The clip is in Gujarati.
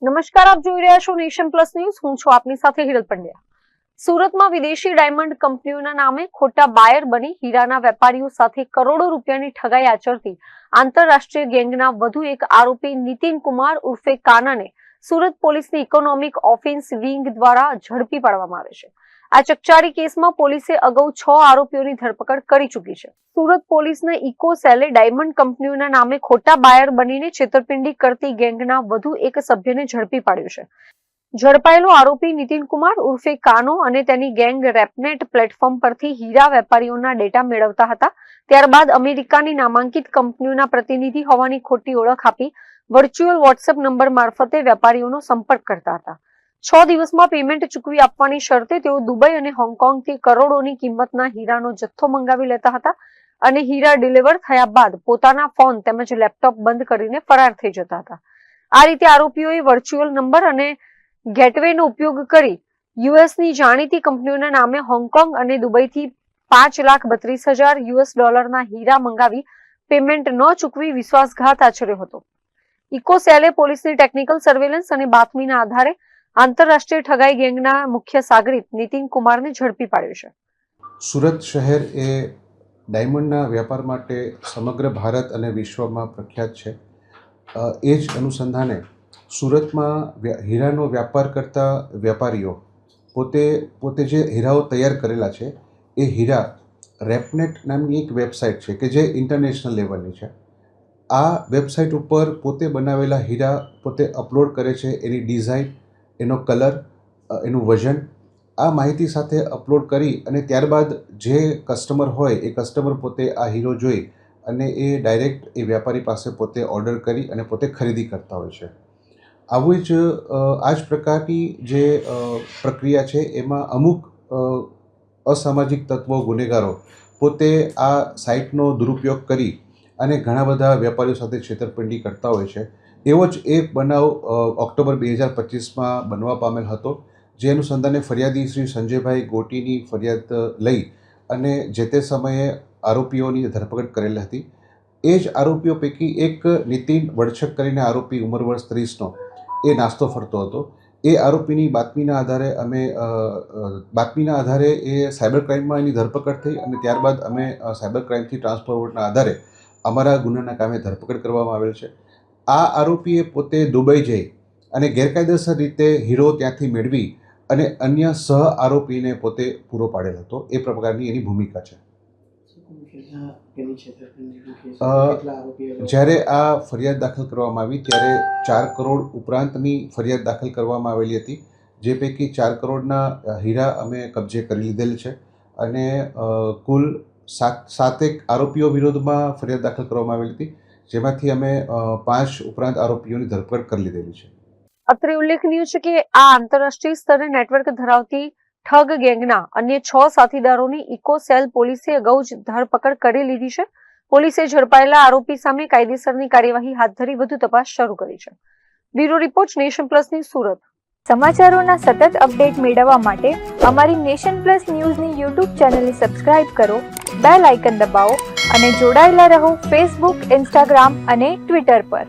નમસ્કાર, આપ જોઈ રહ્યા છો નેશન પ્લસ ન્યૂઝ. હું છું આપની સાથે હિરલ પંડ્યા. સુરતમાં વિદેશી ડાયમંડ કંપનીઓના નામે ખોટા બાયર બની હીરાના વેપારીઓ સાથે કરોડો રૂપિયાની ઠગાઈ આચરતી આંતરરાષ્ટ્રીય ગેંગના વધુ એક આરોપી નીતિન કુમાર ઉર્ફે કાનાને સુરત પોલીસની ઇકોનોમિક ઓફેન્સ વિંગ દ્વારા ઝડપી પાડવામાં આવે છે. આ ચકચારી કેસમાં પોલીસે અગાઉ 6 આરોપીઓની ધરપકડ કરી ચૂકી છે. સુરત પોલીસના ઇકો સેલે ડાયમંડ કંપનીઓના નામે ખોટા બાયર બનીને છેતરપિંડી કરતી ગેંગના વધુ એક સભ્યને ઝડપી પાડ્યો છે. ઝડપાયેલો આરોપી નીતિન કુમાર ઉર્ફે કાનો અને તેની ગેંગ રેપનેટ પ્લેટફોર્મ પરથી હીરા વેપારીઓના ડેટા મેળવતા હતા. ત્યારબાદ અમેરિકાની નામાંકિત કંપનીઓના પ્રતિનિધિ હોવાની ખોટી ઓળખ આપી વર્ચ્યુઅલ વોટ્સએપ નંબર મારફતે વેપારીઓનો સંપર્ક કરતા હતા. 6 દિવસમાં પેમેન્ટ ચૂકવી આપવાની શરતે તેઓ દુબઈ અને હોંગકોંગથી કરોડોની કિંમતના હીરાનો જથ્થો મંગાવી લેતા હતા અને હીરા ડિલિવર થયા બાદ પોતાના ફોન તેમજ લેપટોપ બંધ કરીને ફરાર થઈ જતા હતા. આ રીતે આરોપીઓએ વર્ચ્યુઅલ નંબર અને ગેટવેનો ઉપયોગ કરી યુએસની જાણીતી કંપનીઓના નામે હોંગકોંગ અને દુબઈથી $5,32,000 હીરા મંગાવી પેમેન્ટ ન ચૂકવી વિશ્વાસઘાત આચર્યો હતો. ઇકો સેલે પોલીસની ટેકનિકલ સર્વેલન્સ અને બાતમીના આધારે આંતરરાષ્ટ્રીય ઠગાઈ ગેંગના મુખ્ય સાગરીત નીતિન કુમારને ઝડપી પાડ્યો છે. સુરત શહેર એ ડાયમંડના વેપાર માટે સમગ્ર ભારત અને વિશ્વમાં પ્રખ્યાત છે. એ જ અનુસંધાને સુરતમાં હીરાનો વ્યાપાર કરતા વેપારીઓ પોતે જે હીરાઓ તૈયાર કરેલા છે એ હીરા રેપનેટ નામની એક વેબસાઇટ છે કે જે ઇન્ટરનેશનલ લેવલની છે. આ વેબસાઇટ ઉપર પોતે બનાવેલા હીરા પોતે અપલોડ કરે છે. એની ડિઝાઇન, એનો કલર, એનું વજન, આ માહિતી સાથે અપલોડ કરી અને ત્યારબાદ જે કસ્ટમર હોય એ કસ્ટમર પોતે આ હીરો જોઈ અને એ ડાયરેક્ટ એ વ્યાપારી પાસે પોતે ઓર્ડર કરી અને પોતે ખરીદી કરતા હોય છે. આવું જ આ જ પ્રકારની જે પ્રક્રિયા છે એમાં અમુક અસામાજિક તત્વો, ગુનેગારો પોતે આ સાઇટનો દુરુપયોગ કરી અને ઘણા બધા વેપારીઓ સાથે છેતરપિંડી કરતા હોય છે. એવો જ એક બનાવ ઓક્ટોબર 2025માં બનવા પામેલ હતો, જે અનુસંધાને ફરિયાદી શ્રી સંજયભાઈ ગોટીની ફરિયાદ લઈ અને જે તે સમયે આરોપીઓની ધરપકડ કરેલી હતી. એ જ આરોપીઓ પૈકી એક નીતિન વડછક કરીને આરોપી ઉંમર વર્ષ 30નો એ નાસ્તો ફરતો હતો. એ આરોપીની બાતમીના આધારે એ સાયબર ક્રાઇમમાં એની ધરપકડ થઈ અને ત્યારબાદ અમે સાયબર ક્રાઇમથી ટ્રાન્સફોર્વર્ડના આધારે અમારા ગુનાના કામે ધરપકડ કરવામાં આવેલ છે. આ આરોપીએ પોતે દુબઈ જઈ અને ગેરકાયદેસર રીતે હીરો ત્યાંથી મેળવી અને અન્ય સહ આરોપીને પોતે પૂરો પાડેલ હતો. એ પ્રકારની એની ભૂમિકા છે. જ્યારે આ ફરિયાદ દાખલ કરવામાં આવી ત્યારે 4 કરોડ ઉપરાંતની ફરિયાદ દાખલ કરવામાં આવેલી હતી, જે પૈકી 4 કરોડના હીરા અમે કબજે કરી લીધેલ છે અને કુલ 7 આરોપીઓ વિરોધમાં ફરિયાદ દાખલ કરવામાં આવેલી હતી, જેમાંથી અમે 5 ઉપરાંત આરોપીઓની ધરપકડ કરી લીધેલી છે. અત્રે ઉલ્લેખનીય છે કે આ આંતરરાષ્ટ્રીય સ્તરે નેટવર્ક ધરાવતી ઠગ ગેંગના અન્ય 6 સાથીદારોની ઇકો સેલ પોલીસે અગાઉ જ ધરપકડ કરી લીધી છે. પોલીસે ઝડપાયેલા આરોપી સામે કાયદેસરની કાર્યવાહી હાથ ધરી વધુ તપાસ શરૂ કરી છે. Bureau report, nation plus news, Surat. સમાચારોના સતત અપડેટ મેળવવા માટે અમારી નેશન પ્લસ ન્યૂઝની યુટ્યુબ ચેનલને સબસ્ક્રાઇબ કરો, બેલ આઇકન દબાવો અને જોડાયેલા રહો ફેસબુક, ઇન્સ્ટાગ્રામ અને ટ્વિટર પર.